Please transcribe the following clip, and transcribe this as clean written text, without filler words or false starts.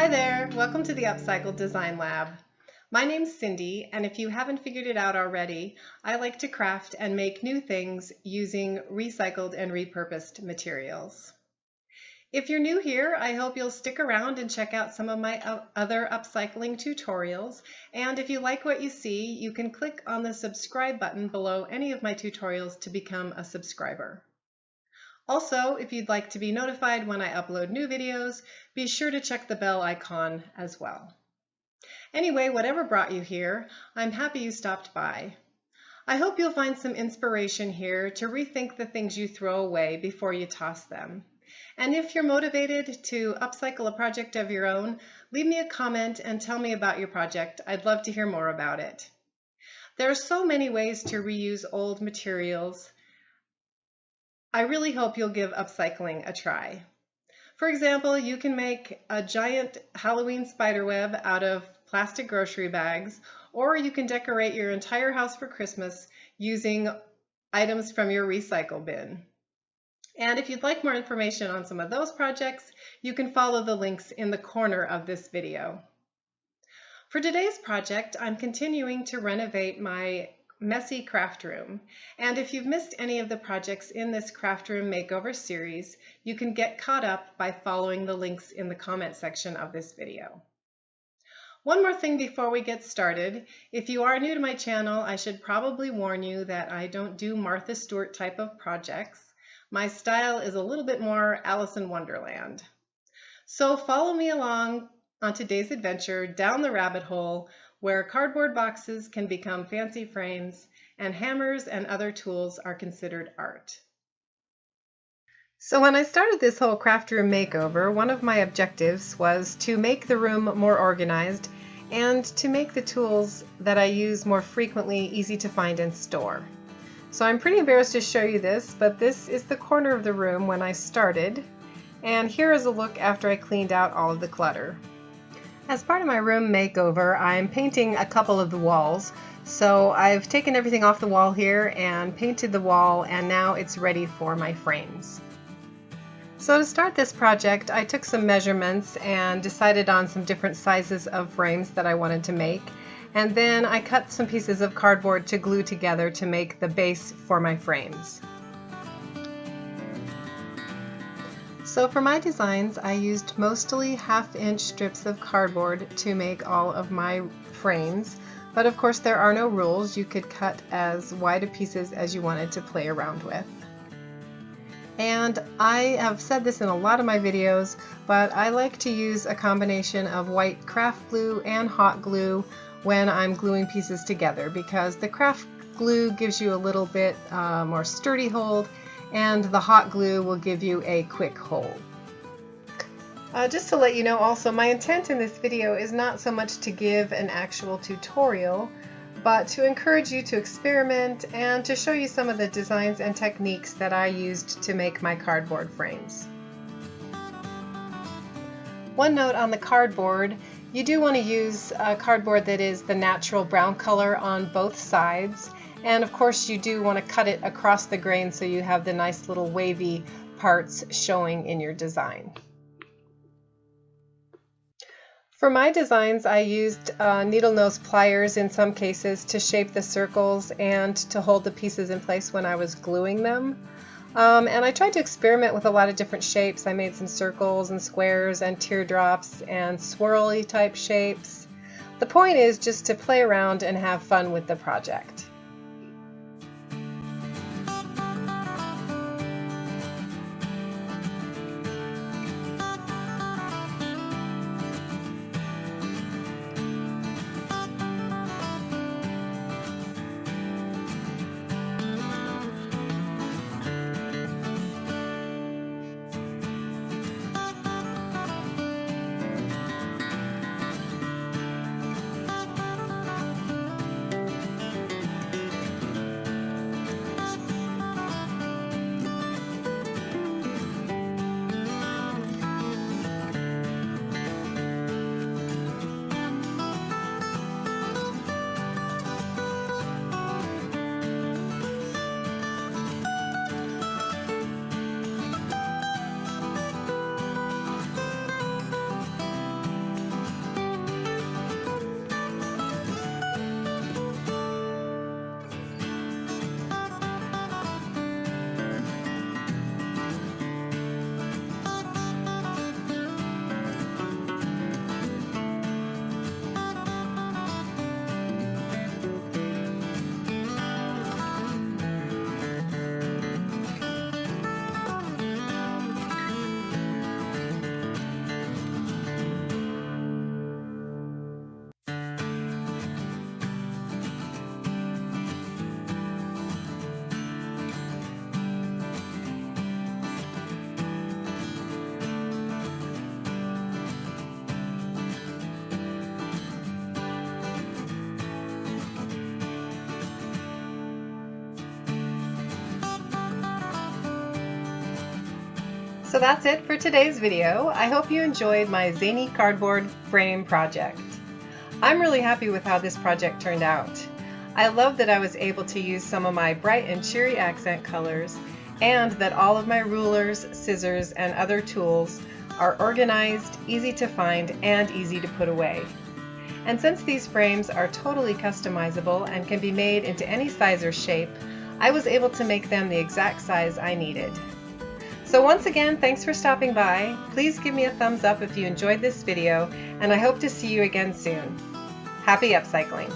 Hi there, welcome to the Upcycled Design Lab. My name's Cindy, and if you haven't figured it out already, I like to craft and make new things using recycled and repurposed materials. If you're new here, I hope you'll stick around and check out some of my other upcycling tutorials. And if you like what you see, you can click on the subscribe button below any of my tutorials to become a subscriber. Also, if you'd like to be notified when I upload new videos, be sure to check the bell icon as well. Anyway, whatever brought you here, I'm happy you stopped by. I hope you'll find some inspiration here to rethink the things you throw away before you toss them. And if you're motivated to upcycle a project of your own, leave me a comment and tell me about your project. I'd love to hear more about it. There are so many ways to reuse old materials. I really hope you'll give upcycling a try. For example, you can make a giant Halloween spiderweb out of plastic grocery bags, or you can decorate your entire house for Christmas using items from your recycle bin. And if you'd like more information on some of those projects, you can follow the links in the corner of this video. For today's project, I'm continuing to renovate my messy craft room, and if you've missed any of the projects in this craft room makeover series, you can get caught up by following the links in the comment section of this video. One more thing before we get started, if you are new to my channel, I should probably warn you that I don't do Martha Stewart type of projects. My style is a little bit more Alice in Wonderland. So follow me along on today's adventure down the rabbit hole where cardboard boxes can become fancy frames and hammers and other tools are considered art. So when I started this whole craft room makeover, one of my objectives was to make the room more organized and to make the tools that I use more frequently easy to find and store. So I'm pretty embarrassed to show you this, but this is the corner of the room when I started, and here is a look after I cleaned out all of the clutter. As part of my room makeover, I'm painting a couple of the walls. So I've taken everything off the wall here and painted the wall, and now it's ready for my frames. So to start this project, I took some measurements and decided on some different sizes of frames that I wanted to make. And then I cut some pieces of cardboard to glue together to make the base for my frames. So for my designs, I used mostly half-inch strips of cardboard to make all of my frames, but of course there are no rules. You could cut as wide of pieces as you wanted to play around with. And I have said this in a lot of my videos, but I like to use a combination of white craft glue and hot glue when I'm gluing pieces together, because the craft glue gives you a little bit more sturdy hold, and the hot glue will give you a quick hold. Just to let you know also, my intent in this video is not so much to give an actual tutorial, but to encourage you to experiment and to show you some of the designs and techniques that I used to make my cardboard frames. One note on the cardboard, you do want to use cardboard that is the natural brown color on both sides. And of course you do want to cut it across the grain so you have the nice little wavy parts showing in your design. For my designs, I used needle nose pliers in some cases to shape the circles and to hold the pieces in place when I was gluing them. And I tried to experiment with a lot of different shapes. I made some circles and squares and teardrops and swirly type shapes. The point is just to play around and have fun with the project. So that's it for today's video. I hope you enjoyed my zany cardboard frame project. I'm really happy with how this project turned out. I love that I was able to use some of my bright and cheery accent colors, and that all of my rulers, scissors, and other tools are organized, easy to find, and easy to put away. And since these frames are totally customizable and can be made into any size or shape, I was able to make them the exact size I needed. So once again, thanks for stopping by. Please give me a thumbs up if you enjoyed this video, and I hope to see you again soon. Happy upcycling!